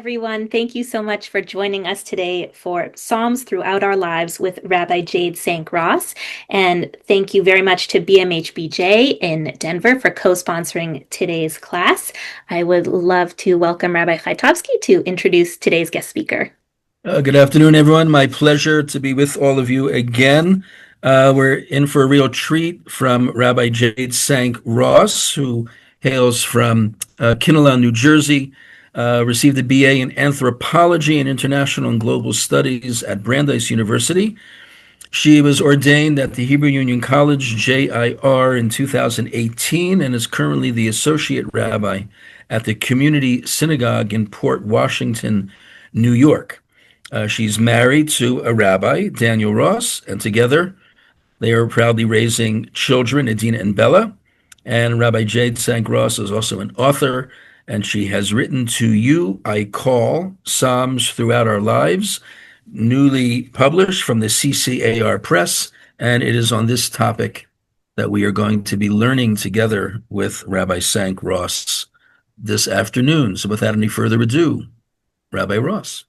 everyone. Thank you so much for joining us today for Psalms Throughout Our Lives with Rabbi Jade Sank Ross. And thank you very much to BMHBJ in Denver for co-sponsoring today's class. I would love to welcome Rabbi Chaitovsky to introduce today's guest speaker. Good afternoon, everyone. My pleasure to be with all of you again. We're in for a real treat from Rabbi Jade Sank Ross, who hails from Kinnelon, New Jersey, received a BA in Anthropology and International and Global Studies at Brandeis University. She was ordained at the Hebrew Union College, HUC-JIR, in 2018 and is currently the Associate Rabbi at the Community Synagogue in Port Washington, New York. She's married to a Rabbi, Daniel Ross, and together they are proudly raising children, Adina and Bella. And Rabbi Jade Sank Ross is also an author, and she has written To You I Call, Psalms Throughout Our Lives, newly published from the CCAR Press, and it is on this topic that we are going to be learning together with Rabbi Sank Ross this afternoon. So without any further ado, Rabbi Ross.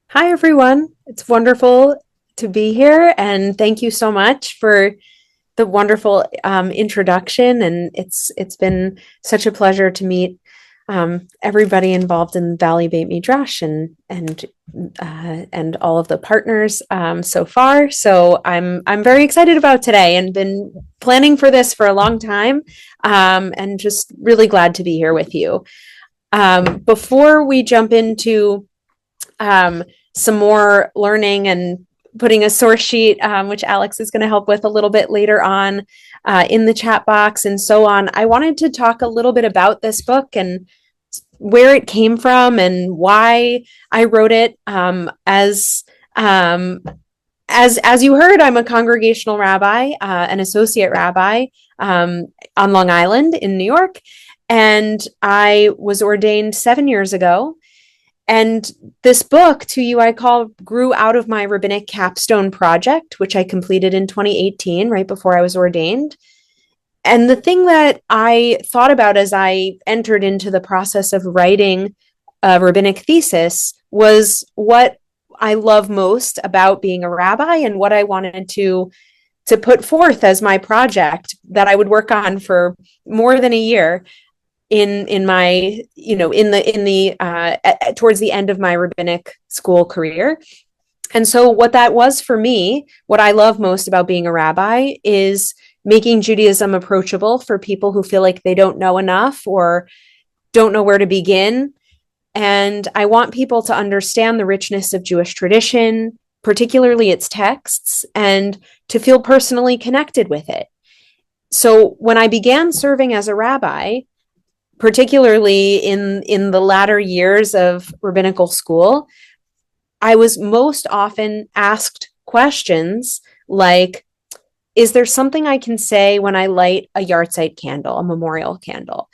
Hi, everyone. It's wonderful to be here, and thank you so much for the wonderful introduction. And it's been such a pleasure to meet everybody involved in Valley Beit Midrash and all of the partners so far. So I'm very excited about today and been planning for this for a long time, and just really glad to be here with you. Before we jump into some more learning and putting a source sheet, which Alex is going to help with a little bit later on in the chat box and so on, I wanted to talk a little bit about this book and where it came from and why I wrote it. As you heard, I'm a congregational rabbi, an associate rabbi on Long Island in New York, and I was ordained 7 years ago. And this book, To You I Call, grew out of my rabbinic capstone project, which I completed in 2018, right before I was ordained. And the thing that I thought about as I entered into the process of writing a rabbinic thesis was what I love most about being a rabbi and what I wanted to put forth as my project that I would work on for more than a year in my, towards the end of my rabbinic school career. And so what that was for me, what I love most about being a rabbi is making Judaism approachable for people who feel like they don't know enough or don't know where to begin. And I want people to understand the richness of Jewish tradition, particularly its texts, and to feel personally connected with it. So when I began serving as a rabbi, particularly in the latter years of rabbinical school, I was most often asked questions like, is there something I can say when I light a yahrzeit candle, a memorial candle?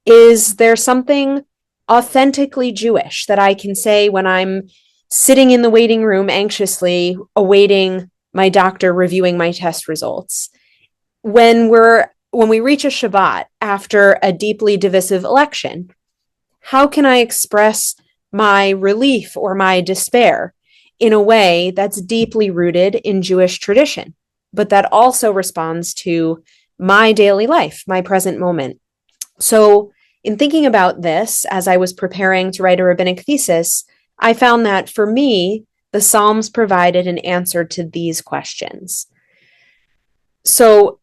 Is there something authentically Jewish that I can say when I'm sitting in the waiting room anxiously awaiting my doctor reviewing my test results? When we reach a Shabbat after a deeply divisive election, how can I express my relief or my despair in a way that's deeply rooted in Jewish tradition, but that also responds to my daily life, my present moment? So in thinking about this, as I was preparing to write a rabbinic thesis, I found that for me, the Psalms provided an answer to these questions. So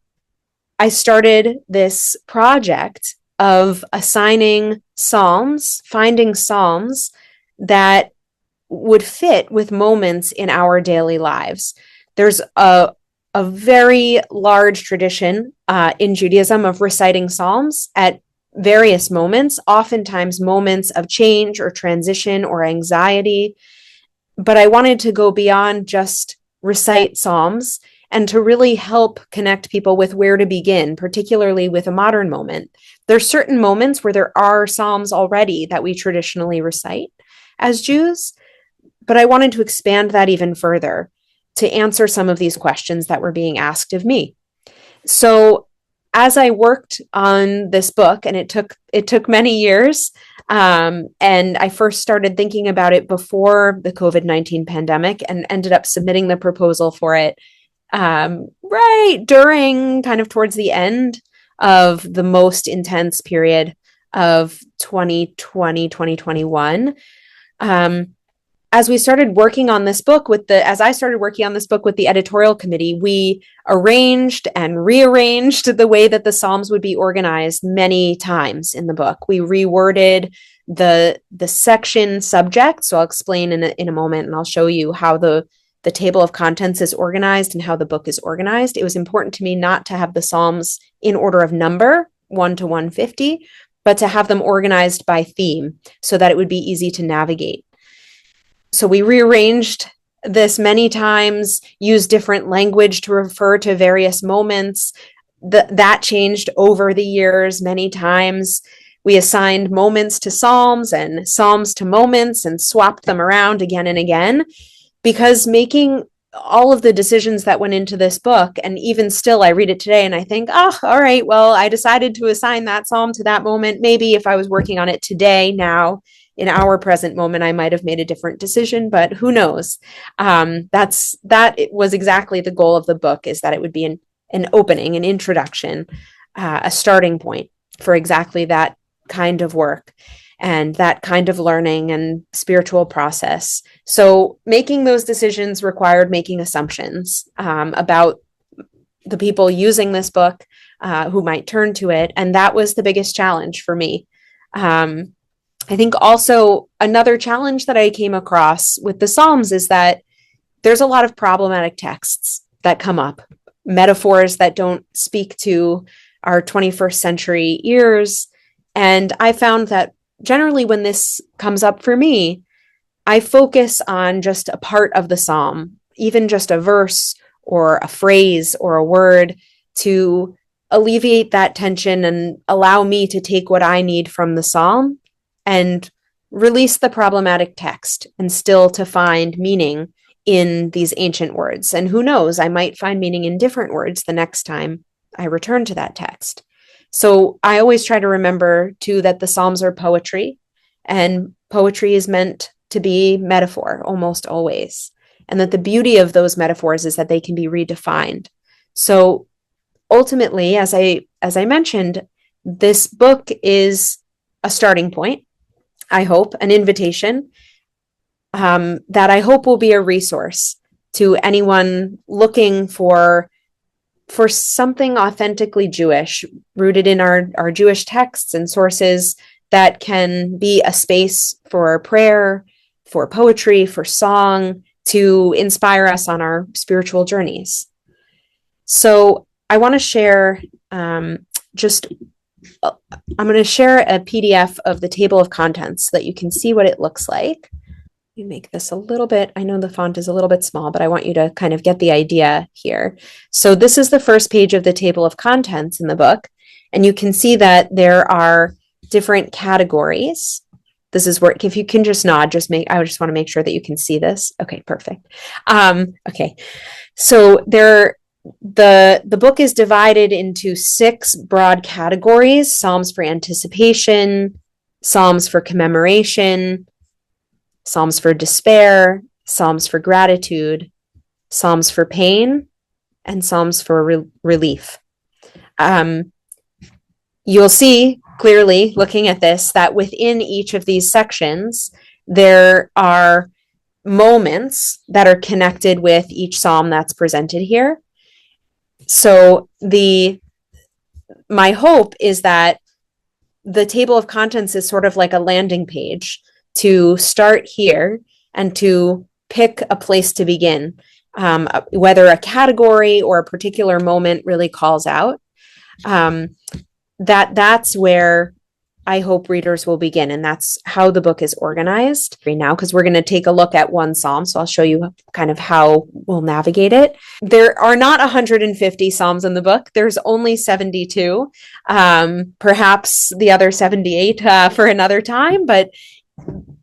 I started this project of assigning psalms, finding psalms that would fit with moments in our daily lives. There's a very large tradition in Judaism of reciting psalms at various moments, oftentimes moments of change or transition or anxiety. But I wanted to go beyond just recite psalms and to really help connect people with where to begin, particularly with a modern moment. There's certain moments where there are psalms already that we traditionally recite as Jews, but I wanted to expand that even further to answer some of these questions that were being asked of me. So as I worked on this book, and it took many years, and I first started thinking about it before the COVID-19 pandemic and ended up submitting the proposal for it right during kind of towards the end of the most intense period of 2020, 2021. As I started working on this book with the editorial committee, we arranged and rearranged the way that the Psalms would be organized many times in the book. We reworded the section subject. So I'll explain in a moment, and I'll show you how the table of contents is organized and how the book is organized. It was important to me not to have the Psalms in order of number, 1 to 150, but to have them organized by theme so that it would be easy to navigate. So we rearranged this many times, used different language to refer to various moments. That changed over the years many times. We assigned moments to Psalms and Psalms to moments and swapped them around again and again, because making all of the decisions that went into this book, and even still I read it today and I think, oh, all right, well, I decided to assign that Psalm to that moment. Maybe if I was working on it today, now, in our present moment, I might have made a different decision, but who knows? That was exactly the goal of the book, is that it would be an opening, an introduction, a starting point for exactly that kind of work and that kind of learning and spiritual process. So making those decisions required making assumptions about the people using this book, who might turn to it. And that was the biggest challenge for me. I think also another challenge that I came across with the Psalms is that there's a lot of problematic texts that come up, metaphors that don't speak to our 21st century ears. And I found that generally when this comes up for me, I focus on just a part of the Psalm, even just a verse or a phrase or a word, to alleviate that tension and allow me to take what I need from the Psalm and release the problematic text, and still to find meaning in these ancient words. And who knows, I might find meaning in different words the next time I return to that text. So I always try to remember too that the Psalms are poetry, and poetry is meant to be metaphor almost always. And that the beauty of those metaphors is that they can be redefined. So ultimately, as I mentioned, this book is a starting point, I hope, an invitation that I hope will be a resource to anyone looking for something authentically Jewish, rooted in our Jewish texts and sources, that can be a space for prayer, for poetry, for song, to inspire us on our spiritual journeys. So I want to share I'm going to share a PDF of the table of contents so that you can see what it looks like. Let me make this a little bit, I know the font is a little bit small, but I want you to kind of get the idea here. So this is the first page of the table of contents in the book, and you can see that there are different categories. This is where, if you can just nod, I just want to make sure that you can see this. Okay, perfect. Okay, so the book is divided into 6 broad categories: Psalms for anticipation, Psalms for commemoration, Psalms for despair, Psalms for gratitude, Psalms for pain, and Psalms for relief. You'll see clearly, looking at this, that within each of these sections, there are moments that are connected with each psalm that's presented here. So my hope is that the table of contents is sort of like a landing page to start here and to pick a place to begin, whether a category or a particular moment really calls out. That's where I hope readers will begin, and that's how the book is organized right now, because we're going to take a look at one psalm. So I'll show you kind of how we'll navigate it. There are not 150 psalms in the book. There's only 72, perhaps the other 78 for another time. But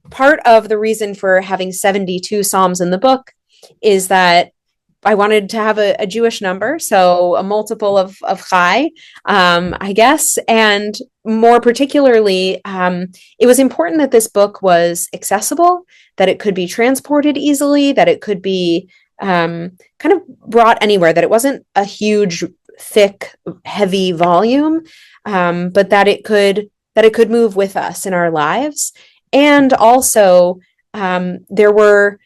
part of the reason for having 72 psalms in the book is that wanted to have a Jewish number, so a multiple of Chai, I guess. And more particularly, it was important that this book was accessible, that it could be transported easily, that it could be kind of brought anywhere, that it wasn't a huge, thick, heavy volume, but that it could move with us in our lives. And also, there were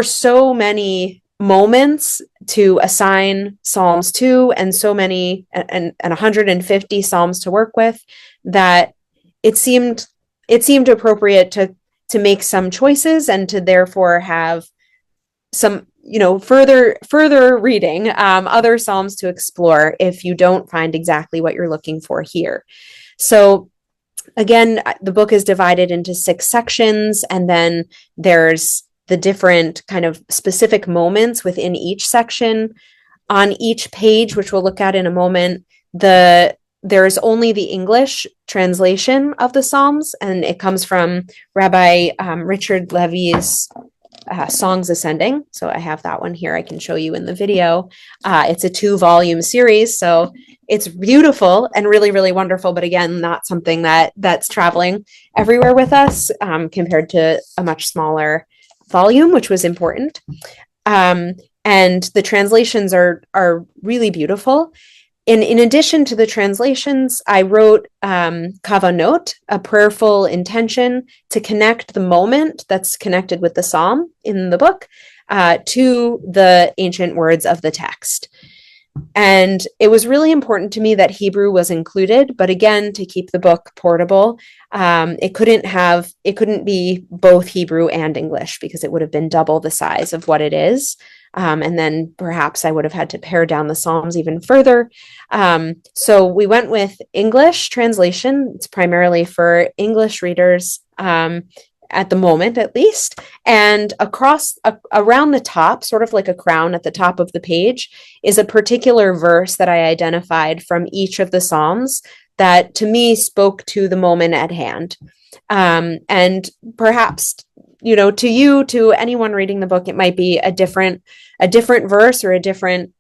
so many moments to assign Psalms to, and so many and 150 Psalms to work with, that it seemed appropriate to make some choices and to therefore have some, further reading, other Psalms to explore if you don't find exactly what you're looking for here. So again, the book is divided into 6 sections, and then there's the different kind of specific moments within each section. On each page, which we'll look at in a moment, there is only the English translation of the Psalms, and it comes from Rabbi Richard Levy's Songs Ascending. So I have that one here. I can show you in the video. It's a 2-volume series, so it's beautiful and really, really wonderful. But again, not something that's traveling everywhere with us, compared to a much smaller volume, which was important. And the translations are really beautiful. In addition to the translations, I wrote kavanot, a prayerful intention, to connect the moment that's connected with the psalm in the book to the ancient words of the text. And it was really important to me that Hebrew was included, but again, to keep the book portable, it couldn't be both Hebrew and English, because it would have been double the size of what it is. And then perhaps I would have had to pare down the Psalms even further. So we went with English translation. It's primarily for English readers, at the moment, at least. And around the top, sort of like a crown at the top of the page, is a particular verse that I identified from each of the Psalms that to me spoke to the moment at hand. And perhaps, to anyone reading the book, it might be a different verse or a different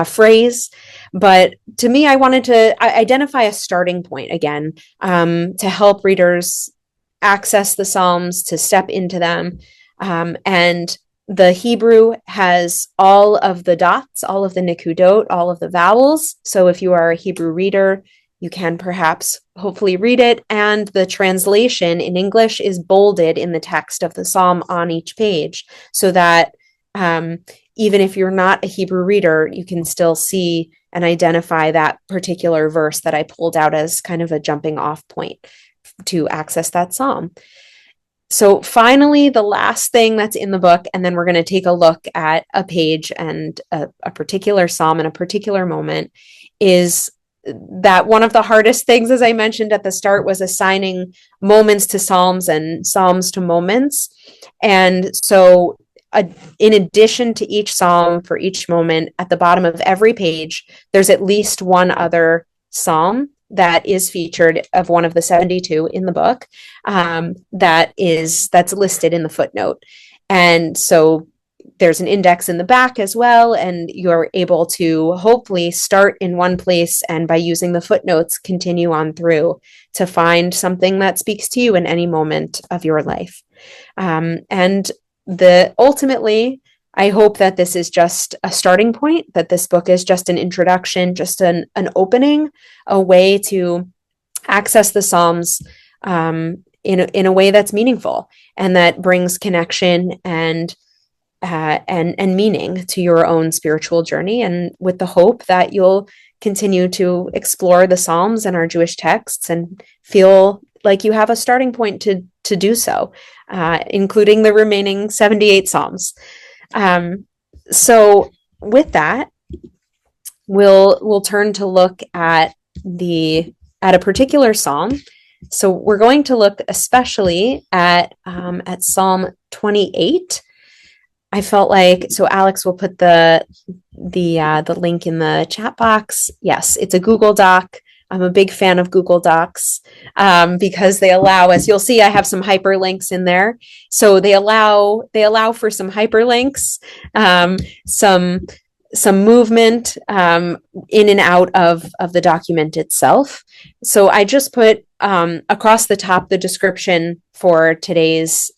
phrase. But to me, I wanted to identify a starting point again, to help readers access the Psalms, to step into them. And the Hebrew has all of the dots, all of the nikudot, all of the vowels. So if you are a Hebrew reader, you can perhaps hopefully read it. And the translation in English is bolded in the text of the Psalm on each page, so that even if you're not a Hebrew reader, you can still see and identify that particular verse that I pulled out as kind of a jumping off point to access that Psalm. So finally, the last thing that's in the book, and then we're going to take a look at a page and a particular Psalm and a particular moment, is that one of the hardest things, as I mentioned at the start, was assigning moments to Psalms and Psalms to moments. And so in addition to each Psalm for each moment, at the bottom of every page, there's at least one other Psalm that is featured of one of the 72 in the book, that's listed in the footnote. And so there's an index in the back as well, and you're able to hopefully start in one place, and by using the footnotes, continue on through to find something that speaks to you in any moment of your life. And ultimately, I hope that this is just a starting point, that this book is just an introduction, just an opening, a way to access the Psalms in a way that's meaningful and that brings connection and meaning to your own spiritual journey, and with the hope that you'll continue to explore the Psalms and our Jewish texts and feel like you have a starting point to do so, including the remaining 78 Psalms. So with that, we'll turn to look at a particular Psalm. So we're going to look especially at Psalm 28. I felt like, so Alex will put the link in the chat box. Yes, it's a Google Doc. I'm a big fan of Google Docs because they allow, as you'll see, I have some hyperlinks in there. So they allow for some hyperlinks, some movement in and out of the document itself. So I just put across the top the description for today's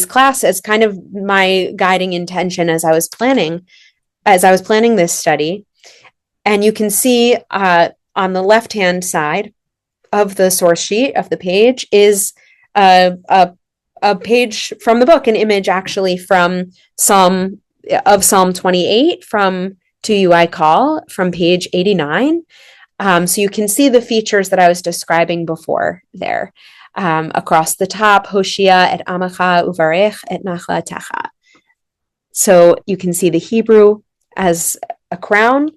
class as kind of my guiding intention as I was planning this study. And you can see on the left-hand side of the source sheet of the page is a page from the book, an image actually from Psalm 28 from To You I Call from page 89. So you can see the features that I was describing before there. Across the top, Hoshia et Amacha uvarech et nachlatecha. So you can see the Hebrew as a crown,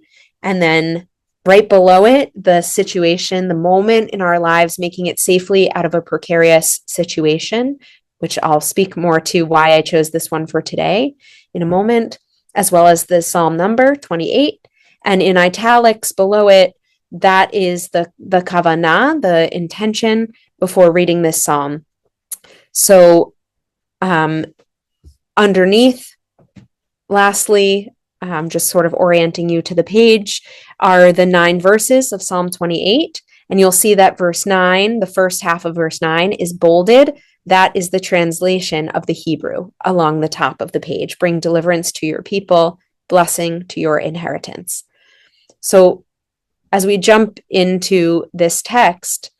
and then right below it, the situation, the moment in our lives, making it safely out of a precarious situation, which I'll speak more to why I chose this one for today in a moment, as well as the Psalm number 28. And in italics below it, that is the kavanah, the intention before reading this psalm. So underneath, lastly, just sort of orienting you to the page, are the 9 verses of Psalm 28. And you'll see that verse 9, the first half of verse 9 is bolded. That is the translation of the Hebrew along the top of the page. Bring deliverance to your people, blessing to your inheritance. So as we jump into this text,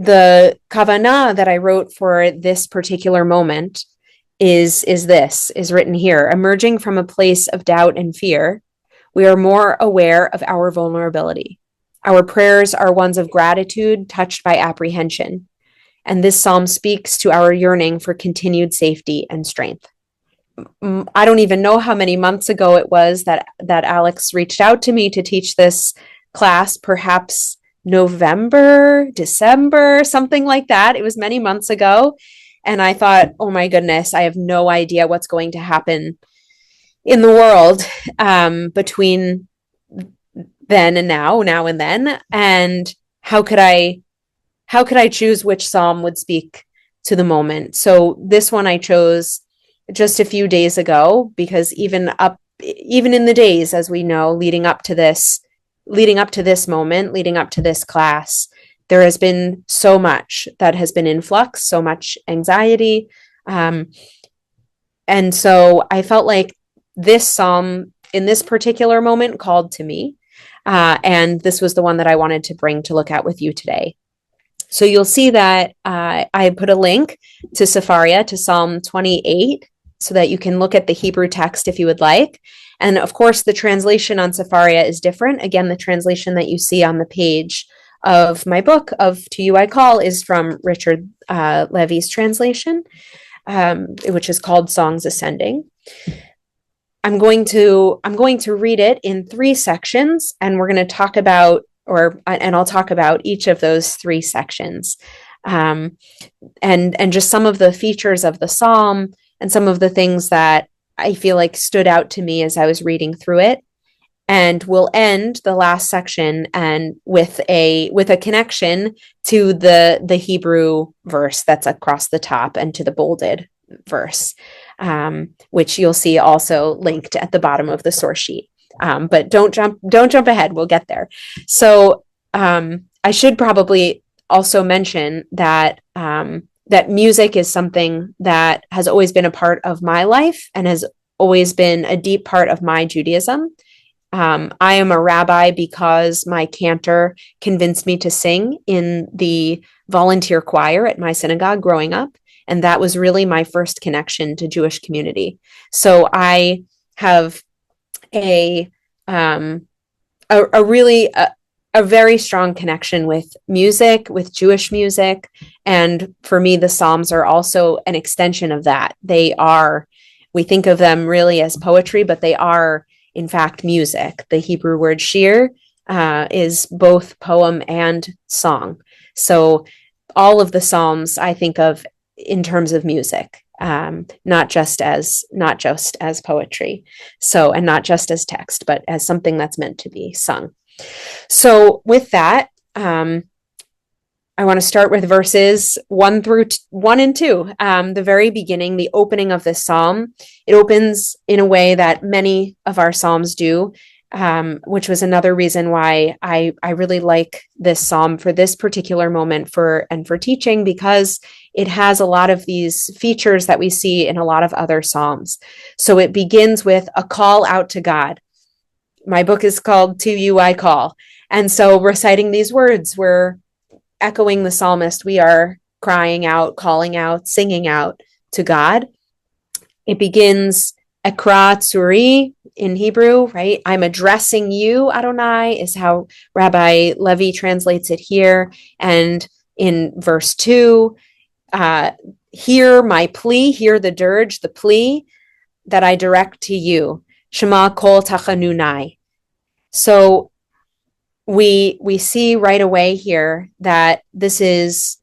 the kavanah that I wrote for this particular moment is written here. Emerging from a place of doubt and fear, we are more aware of our vulnerability. Our prayers are ones of gratitude touched by apprehension. And this psalm speaks to our yearning for continued safety and strength. I don't even know how many months ago it was that Alex reached out to me to teach this class, perhaps November, December, something like that. It was many months ago. And I thought, oh my goodness, I have no idea what's going to happen in the world between then and now and then. And how could I choose which psalm would speak to the moment? So this one I chose just a few days ago, because even in the days, as we know, leading up to this moment, leading up to this class, there has been so much that has been in flux, so much anxiety. And so I felt like this psalm in this particular moment called to me. And this was the one that I wanted to bring to look at with you today. So you'll see that I put a link to Sefaria, to Psalm 28, so that you can look at the Hebrew text if you would like. And of course, the translation on Sefaria is different. Again, the translation that you see on the page of my book of To You I Call is from Richard Levy's translation, which is called Songs Ascending. I'm going to read it in 3 sections, and we're going to talk about, and I'll talk about each of those 3 sections, and just some of the features of the psalm and some of the things that I feel like stood out to me as I was reading through it. And we'll end the last section and with a connection to the Hebrew verse that's across the top and to the bolded verse, which you'll see also linked at the bottom of the source sheet. But don't jump ahead. We'll get there. So I should probably also mention that that music is something that has always been a part of my life and has always been a deep part of my Judaism. I am a rabbi because my cantor convinced me to sing in the volunteer choir at my synagogue growing up. And that was really my first connection to Jewish community. So I have a very strong connection with music, with Jewish music. And for me, the Psalms are also an extension of that. We think of them really as poetry, but they are, in fact, music. The Hebrew word shir is both poem and song. So all of the Psalms I think of in terms of music, not just as poetry. So, and not just as text, but as something that's meant to be sung. So with that, I want to start with verses 1 and 2. The very beginning, the opening of this psalm, it opens in a way that many of our psalms do, which was another reason why I really like this psalm for this particular moment for teaching, because it has a lot of these features that we see in a lot of other psalms. So it begins with a call out to God. My book is called To You I Call. And so reciting these words, we're echoing the psalmist. We are crying out, calling out, singing out to God. It begins Ekra Tsuri in Hebrew, right? I'm addressing you, Adonai, is how Rabbi Levi translates it here. And in verse 2, hear my plea, hear the dirge, the plea that I direct to you. Shema kol tachanunai. So we see right away here that this is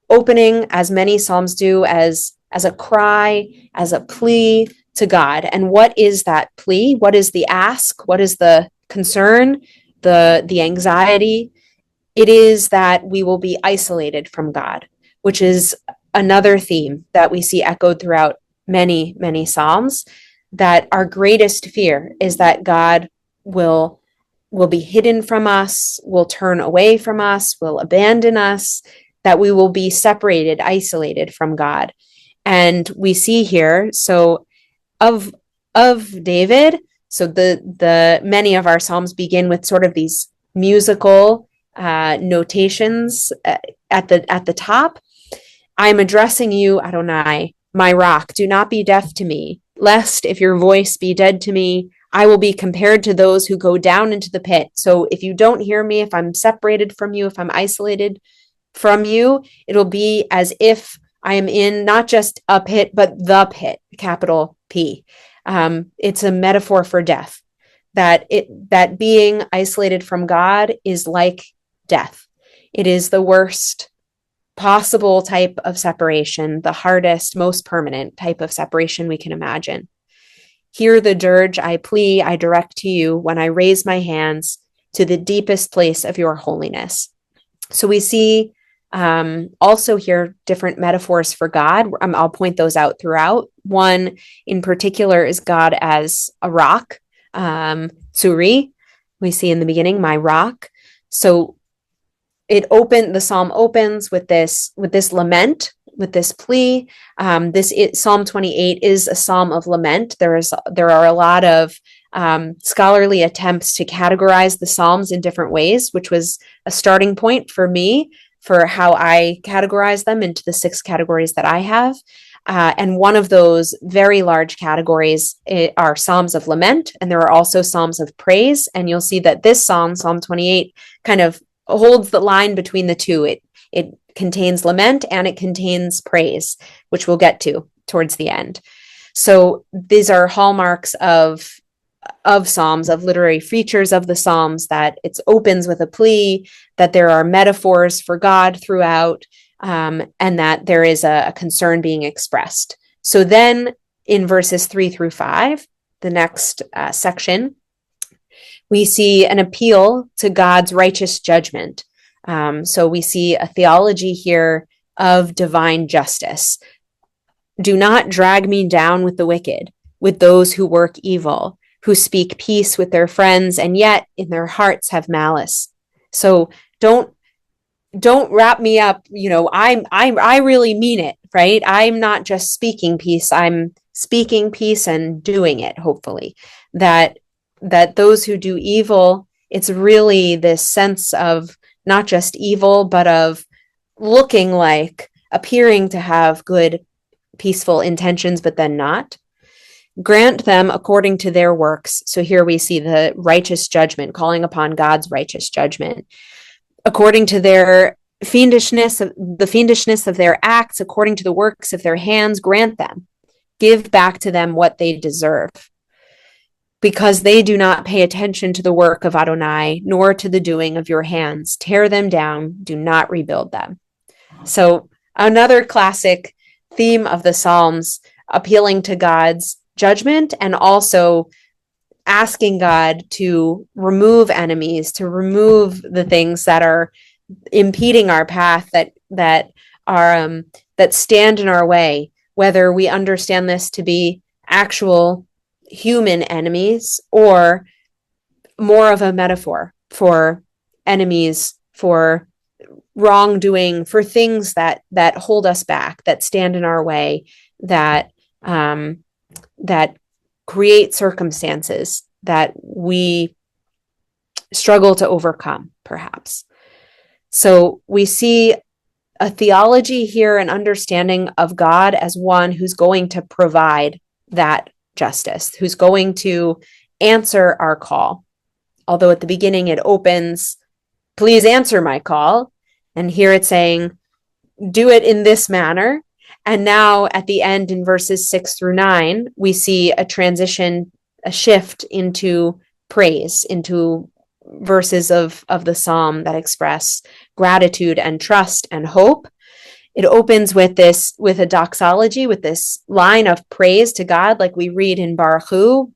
opening, as many psalms do, as a cry, as a plea to God. And what is that plea? What is the ask? What is the concern, the anxiety? It is that we will be isolated from God, which is another theme that we see echoed throughout many, many psalms, that our greatest fear is that God will be hidden from us, will turn away from us, will abandon us, that we will be separated, isolated from God. And we see here, so of David, so the many of our psalms begin with sort of these musical notations at the top. I'm addressing you, Adonai, my rock. Do not be deaf to me, lest if your voice be dead to me, I will be compared to those who go down into the pit. So if you don't hear me, if I'm separated from you, if I'm isolated from you, it'll be as if I am in not just a pit, but the pit, capital P. It's a metaphor for death, that being isolated from God is like death. It is the worst possible type of separation, the hardest, most permanent type of separation we can imagine. Hear the dirge, I plea, I direct to you when I raise my hands to the deepest place of your holiness. So we see also here different metaphors for God. I'll point those out throughout. One in particular is God as a rock, Tsuri. We see in the beginning, my rock. So the psalm opens with this lament, with this plea. Psalm 28 is a psalm of lament. There are a lot of scholarly attempts to categorize the psalms in different ways, which was a starting point for me for how I categorize them into the 6 categories that I have. And one of those very large categories are psalms of lament, and there are also psalms of praise. And you'll see that this psalm, Psalm 28, kind of holds the line between the two. It contains lament and it contains praise, which we'll get to towards the end. So these are hallmarks of Psalms, of literary features of the Psalms, that it opens with a plea, that there are metaphors for God throughout, and that there is a concern being expressed. So then in verses 3 through 5, the next section, we see an appeal to God's righteous judgment. So we see a theology here of divine justice. Do not drag me down with the wicked, with those who work evil, who speak peace with their friends, and yet in their hearts have malice. So don't wrap me up. I really mean it, right? I'm not just speaking peace. I'm speaking peace and doing it, hopefully. That those who do evil, it's really this sense of not just evil, but of looking like, appearing to have good, peaceful intentions, but then not. Grant them according to their works. So here we see the righteous judgment, calling upon God's righteous judgment. According to their fiendishness, the fiendishness of their acts, according to the works of their hands, grant them. Give back to them what they deserve. Because they do not pay attention to the work of Adonai, nor to the doing of your hands. Tear them down, do not rebuild them. So another classic theme of the Psalms, appealing to God's judgment, and also asking God to remove enemies, to remove the things that are impeding our path, that are that stand in our way, whether we understand this to be actual human enemies or more of a metaphor for enemies, for wrongdoing, for things that hold us back, that stand in our way, that that create circumstances that we struggle to overcome, perhaps. So we see a theology here, an understanding of God as one who's going to provide that justice, who's going to answer our call. Although at the beginning it opens, please answer my call. And here it's saying, do it in this manner. And now at the end in verses 6-9, we see a transition, a shift into praise, into verses of the psalm that express gratitude and trust and hope. It opens with a doxology, with this line of praise to God, like we read in Baruch Hu,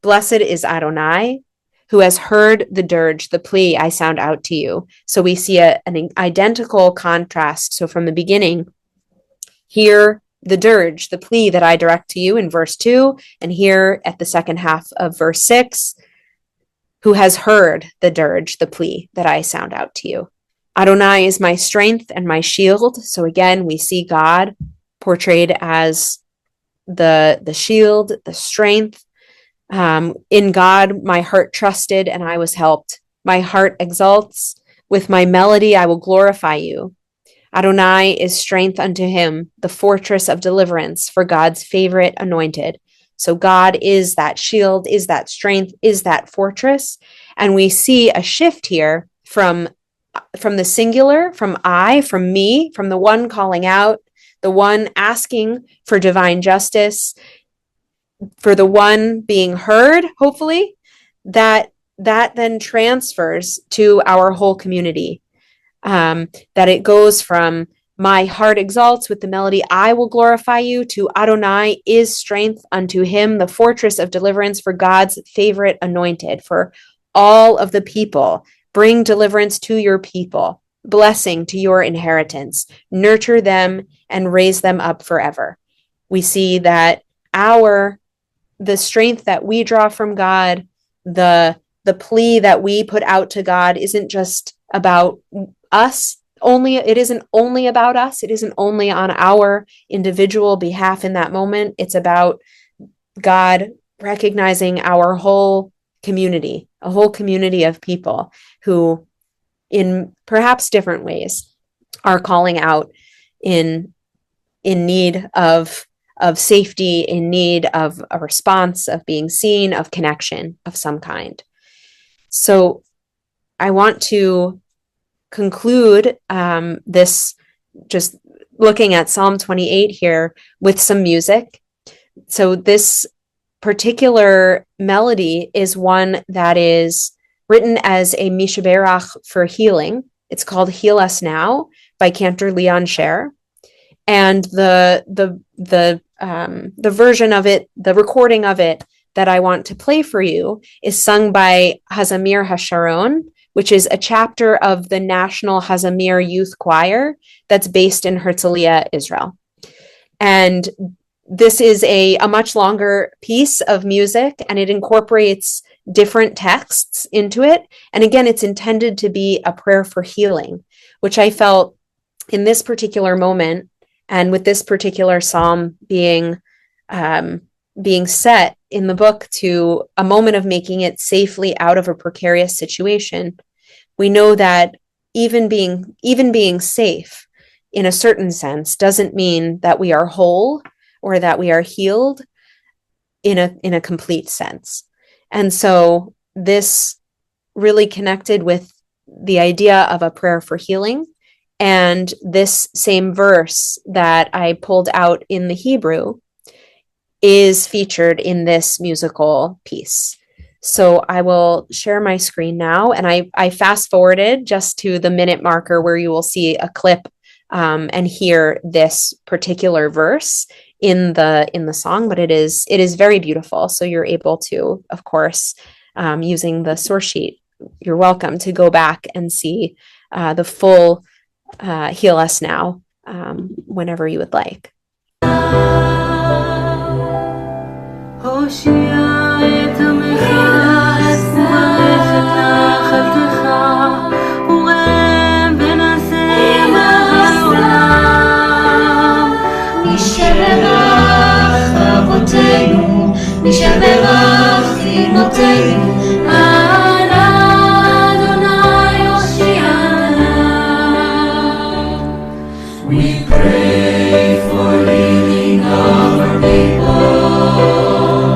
blessed is Adonai, who has heard the dirge, the plea I sound out to you. So we see an identical contrast. So from the beginning, hear the dirge, the plea that I direct to you in verse 2, and here at the second half of verse 6, who has heard the dirge, the plea that I sound out to you. Adonai is my strength and my shield. So again, we see God portrayed as the shield, the strength. In God, my heart trusted and I was helped. My heart exalts. With my melody, I will glorify you. Adonai is strength unto him, the fortress of deliverance for God's favorite anointed. So God is that shield, is that strength, is that fortress. And we see a shift here from the singular, from I, from me, from the one calling out, the one asking for divine justice, for the one being heard, hopefully, that then transfers to our whole community. That it goes from my heart exalts with the melody, I will glorify you, to Adonai is strength unto him, the fortress of deliverance for God's favorite anointed, for all of the people. Bring deliverance to your people, blessing to your inheritance, nurture them and raise them up forever. We see that the strength that we draw from God, the plea that we put out to God isn't just about us only. It isn't only about us. It isn't only on our individual behalf in that moment. It's about God recognizing our whole community, a whole community of people who, in perhaps different ways, are calling out in need of safety, in need of a response, of being seen, of connection of some kind. So I want to conclude this, just looking at Psalm 28 here, with some music. So this particular melody is one that is written as a mishaberach for healing. It's called Heal Us Now by Cantor Leon Scher. And the version of it, the recording of it that I want to play for you is sung by Hazamir Hasharon, which is a chapter of the National Hazamir Youth Choir that's based in Herzliya, Israel. And this is a much longer piece of music, and it incorporates different texts into it. And again, it's intended to be a prayer for healing, which I felt in this particular moment, and with this particular psalm being set in the book to a moment of making it safely out of a precarious situation, we know that even being safe in a certain sense doesn't mean that we are whole or that we are healed in a complete sense. And so this really connected with the idea of a prayer for healing. And this same verse that I pulled out in the Hebrew is featured in this musical piece. So I will share my screen now, and I fast forwarded just to the minute marker where you will see a clip and hear this particular verse in the song, but it is very beautiful. So you're able to, of course, using the source sheet, you're welcome to go back and see the full Heal Us Now whenever you would like. We pray for healing of our people.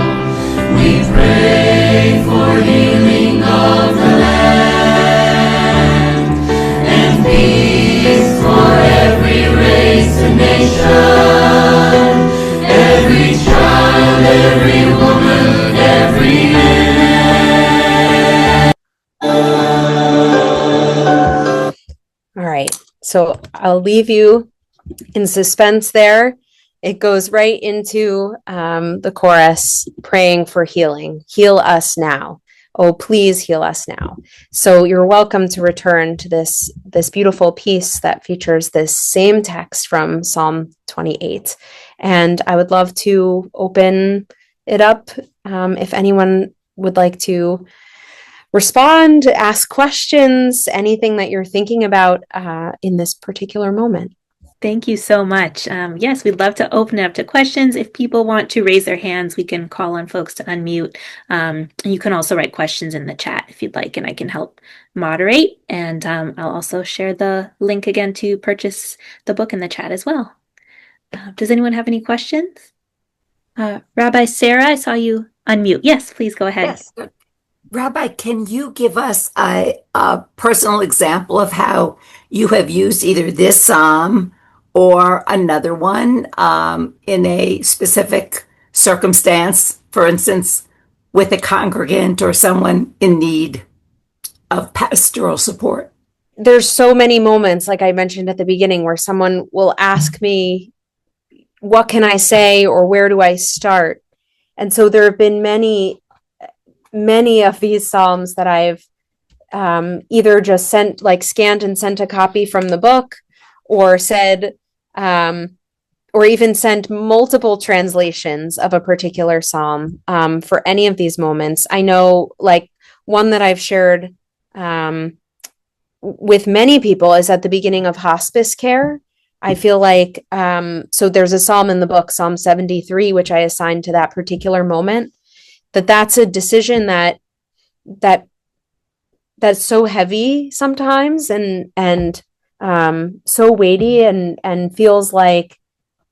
We pray for healing of the land and peace for every race and nation, every child, every woman, every man. All right. So I'll leave you in suspense there. It goes right into the chorus, praying for healing. Heal us now. Oh, please heal us now. So you're welcome to return to this beautiful piece that features this same text from Psalm 28. And I would love to open it up if anyone would like to respond, ask questions, anything that you're thinking about in this particular moment. Thank you so much. Yes, we'd love to open it up to questions. If people want to raise their hands, we can call on folks to unmute. And you can also write questions in the chat if you'd like, and I can help moderate. And I'll also share the link again to purchase the book in the chat as well. Does anyone have any questions? Rabbi Sarah, I saw you unmute. Yes, please go ahead. Yes. Rabbi, can you give us a personal example of how you have used either this psalm or another one in a specific circumstance, for instance, with a congregant or someone in need of pastoral support? There's so many moments, like I mentioned at the beginning, where someone will ask me, what can I say, or where do I start? And so there have been many of these psalms that I've either just scanned and sent a copy from the book, or said, or even sent multiple translations of a particular psalm for any of these moments. I know, like, one that I've shared with many people is at the beginning of hospice care. I feel like, so there's a psalm in the book, Psalm 73, which I assigned to that particular moment. That's a decision that's so heavy sometimes and so weighty and feels like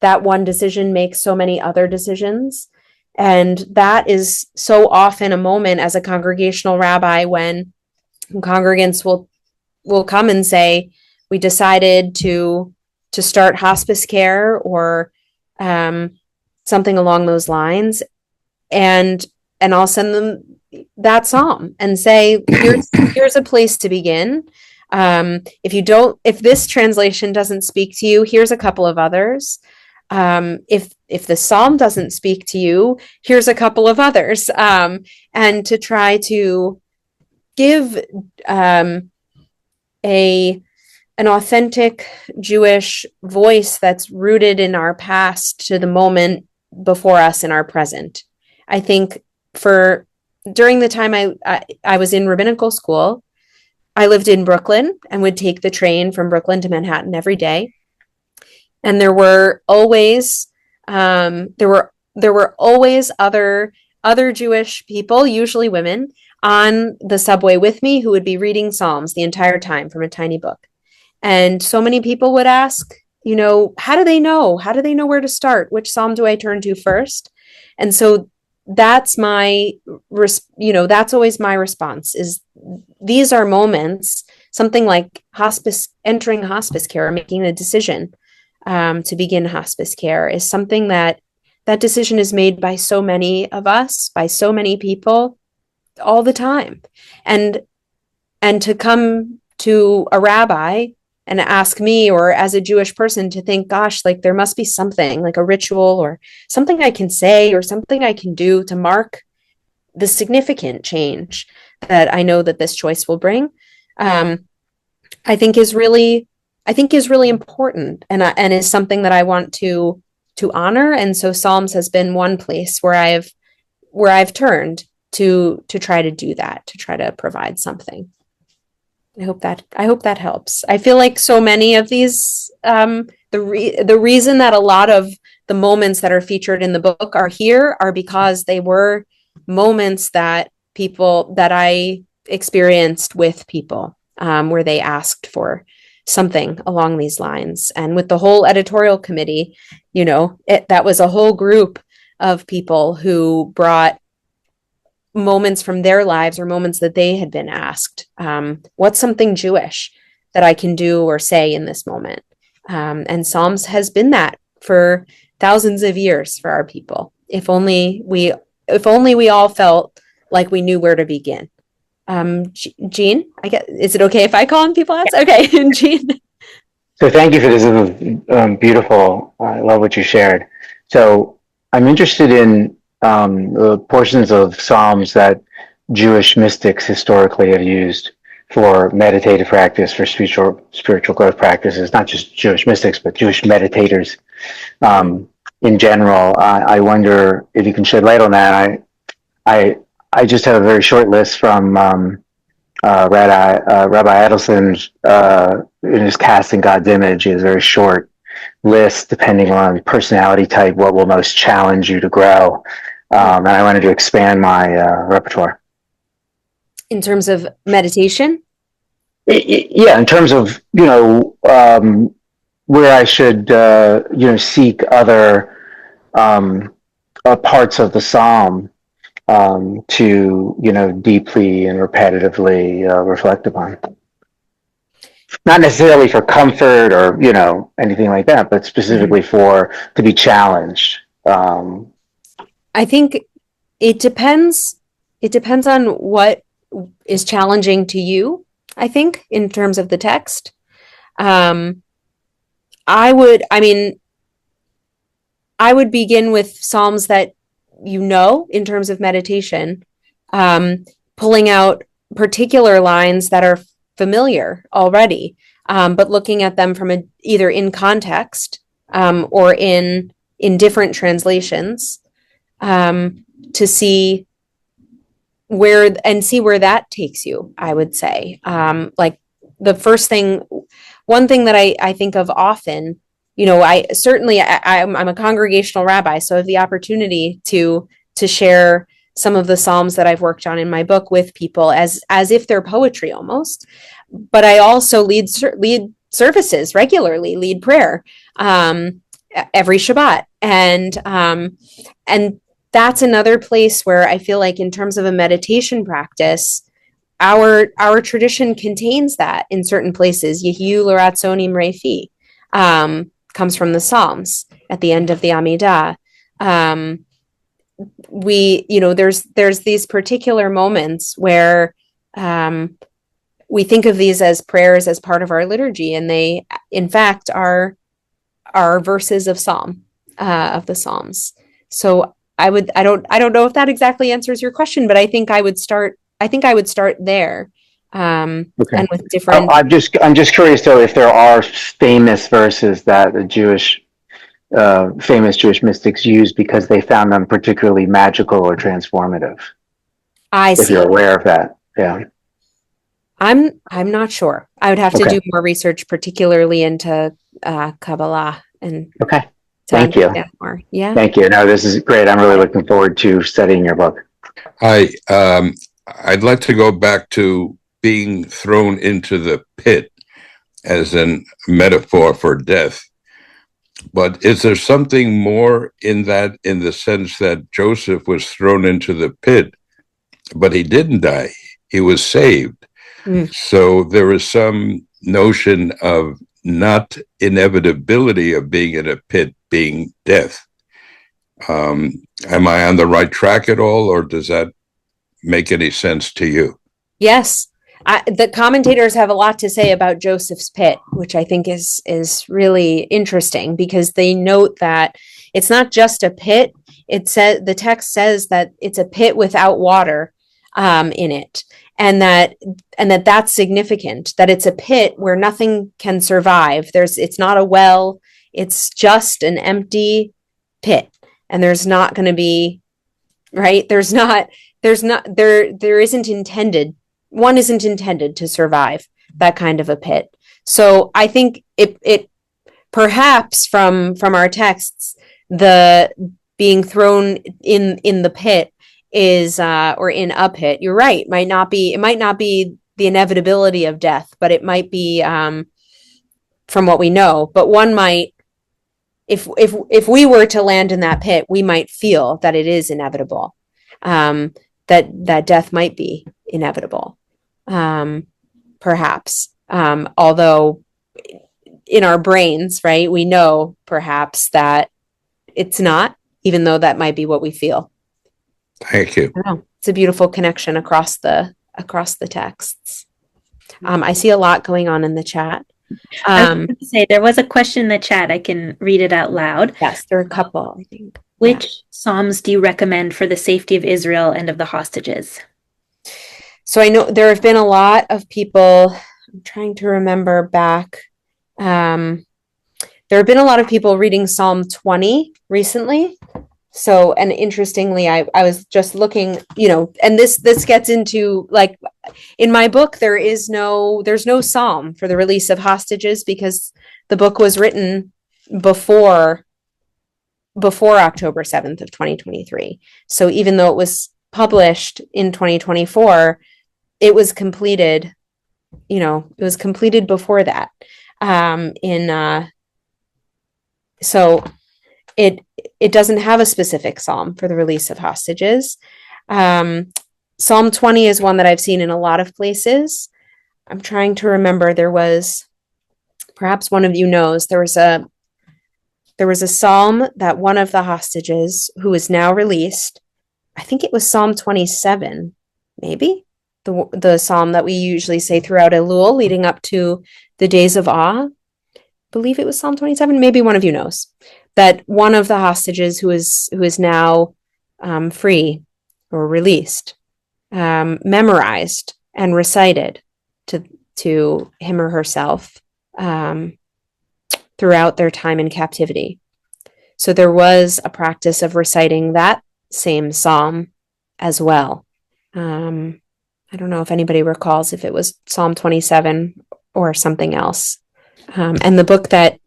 that one decision makes so many other decisions. And that is so often a moment as a congregational rabbi when congregants will come and say, we decided to start hospice care or something along those lines. And I'll send them that psalm and say, here's a place to begin. If this translation doesn't speak to you, here's a couple of others. If the psalm doesn't speak to you, here's a couple of others. And to try to give an authentic Jewish voice that's rooted in our past to the moment before us in our present. I think during the time I was in rabbinical school, I lived in Brooklyn and would take the train from Brooklyn to Manhattan every day. And there were always other Jewish people, usually women, on the subway with me who would be reading Psalms the entire time from a tiny book. And so many people would ask, how do they know? How do they know where to start? Which Psalm do I turn to first? And so that's always my response is these are moments, something like entering hospice care or making a decision to begin hospice care is something that decision is made by so many of us, by so many people all the time. And to come to a rabbi ask me, or as a Jewish person, to think, gosh, like there must be something, like a ritual or something I can say or something I can do to mark the significant change that I know that this choice will bring, I think is really important, and is something that I want to honor. And so Psalms has been one place where I've turned to try to do that, to try to provide something. I hope that helps. I feel like so many of these, the reason that a lot of the moments that are featured in the book are here are because they were moments that I experienced with people, where they asked for something along these lines. And with the whole editorial committee, that was a whole group of people who brought moments from their lives or moments that they had been asked, what's something Jewish that I can do or say in this moment? And Psalms has been that for thousands of years for our people. If only we all felt like we knew where to begin. Jean, is it okay if I call on people ask? Okay, Jean. So thank you for this. It was beautiful. I love what you shared. So I'm interested in portions of Psalms that Jewish mystics historically have used for meditative practice, for spiritual growth practices, not just Jewish mystics, but Jewish meditators in general. I wonder if you can shed light on that. I just have a very short list from Rabbi Adelson's in his Casting God's Image. He has a very short list, depending on personality type, what will most challenge you to grow. And I wanted to expand my repertoire. In terms of meditation? Yeah, in terms of, where I should, seek other parts of the psalm to, deeply and repetitively reflect upon. Not necessarily for comfort or, anything like that, but specifically to be challenged. I think it depends. It depends on what is challenging to you, I think, in terms of the text. I would begin with Psalms that in terms of meditation, pulling out particular lines that are familiar already, but looking at them from either in context or in different translations, to see where that takes you, I would say. Like one thing that I think of often, I'm a congregational rabbi, so I have the opportunity to share some of the Psalms that I've worked on in my book with people as if they're poetry almost. But I also lead services regularly, lead prayer every Shabbat, and that's another place where I feel like, in terms of a meditation practice, our tradition contains that in certain places. Yehiyu l'ratzonim refi comes from the Psalms at the end of the Amidah. There's these particular moments where we think of these as prayers as part of our liturgy, and they, in fact, are verses of the Psalms. So I don't know if that exactly answers your question, but I think I would start there. Okay. And with different. I'm just curious though, if there are famous verses that the famous Jewish mystics use because they found them particularly magical or transformative. If you're aware of that, yeah. I'm not sure. I would have to do more research, particularly into Kabbalah and. Okay. Thank you. More. Yeah. Thank you. No, this is great. I'm really looking forward to studying your book. I'd like to go back to being thrown into the pit as a metaphor for death. But is there something more in that, in the sense that Joseph was thrown into the pit, but he didn't die? He was saved. So there is some notion of not inevitability of being in a pit being death. Am I on the right track at all, or does that make any sense to you? Yes. The commentators have a lot to say about Joseph's pit, which I think is really interesting, because they note that it's not just a pit. It says, the text says that it's a pit without water in it, and that's significant. That it's a pit where nothing can survive. It's not a well. It's just an empty pit, and there's not going to be, right. There isn't intended. One isn't intended to survive that kind of a pit. So I think it perhaps from our texts, the being thrown in the pit is or in a pit. You're right. It might not be the inevitability of death, but it might be from what we know. But one might, if we were to land in that pit, we might feel that it is inevitable. That death might be inevitable, perhaps. Although in our brains, right, we know perhaps that it's not, even though that might be what we feel. Thank you. It's a beautiful connection across the texts. I see a lot going on in the chat. I was going to say, there was a question in the chat. I can read it out loud. Yes, there are a couple, I think. Which Psalms do you recommend for the safety of Israel and of the hostages? So I know there have been a lot of people, I'm trying to remember back. There have been a lot of people reading Psalm 20 recently. So, and interestingly, I was just looking, and this gets into, like, in my book, there's no Psalm for the release of hostages, because the book was written before October 7th of 2023. So even though it was published in 2024, it was completed, before that. So it doesn't have a specific psalm for the release of hostages. Psalm 20 is one that I've seen in a lot of places. I'm trying to remember, there was, perhaps one of you knows, there was a psalm that one of the hostages who is now released, I think it was Psalm 27, maybe, the psalm that we usually say throughout Elul leading up to the days of awe. I believe it was Psalm 27. Maybe one of you knows that one of the hostages who is now free or released, memorized and recited to him or herself throughout their time in captivity. So there was a practice of reciting that same psalm as well. I don't know if anybody recalls if it was Psalm 27 or something else. And the book that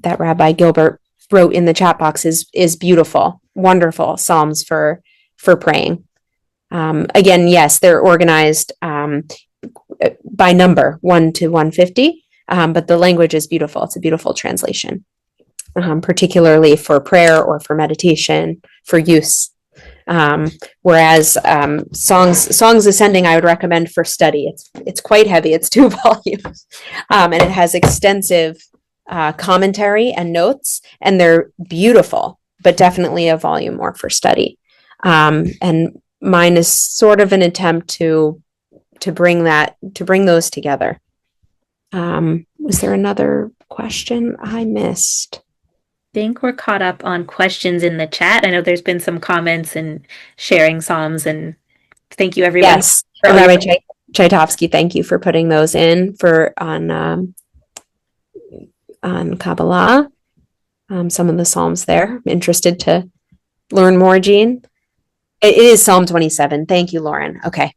Rabbi Gilbert wrote in the chat box is beautiful, wonderful psalms for praying. Again, yes, they're organized by number, 1 to 150. But the language is beautiful. It's a beautiful translation, particularly for prayer or for meditation, for use. Whereas Songs Ascending, I would recommend for study. It's quite heavy. It's 2 volumes, and it has extensive commentary and notes, and they're beautiful. But definitely a volume more for study. And mine is sort of an attempt to bring those together. Was there another question I missed? I think we're caught up on questions in the chat. I know there's been some comments and sharing psalms, and thank you everyone. Yes, Rabbi Chaitovsky, thank you for putting those in on Kabbalah. Some of the psalms there. I'm interested to learn more, Jean. It is Psalm 27. Thank you, Lauren. Okay.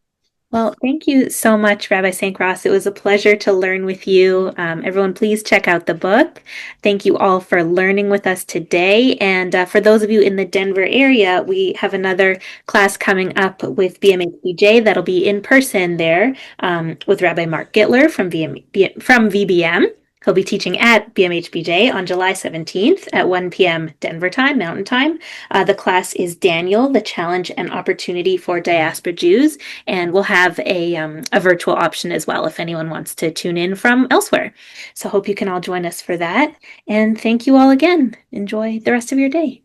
Well, thank you so much, Rabbi Sank Ross. It was a pleasure to learn with you. Everyone, please check out the book. Thank you all for learning with us today. And for those of you in the Denver area, we have another class coming up with BMHBJ that'll be in person there with Rabbi Mark Gittler from VBM. He'll be teaching at BMHBJ on July 17th at 1 p.m. Denver time, Mountain Time. The class is Daniel, the Challenge and Opportunity for Diaspora Jews, and we'll have a virtual option as well if anyone wants to tune in from elsewhere. So hope you can all join us for that. And thank you all again. Enjoy the rest of your day.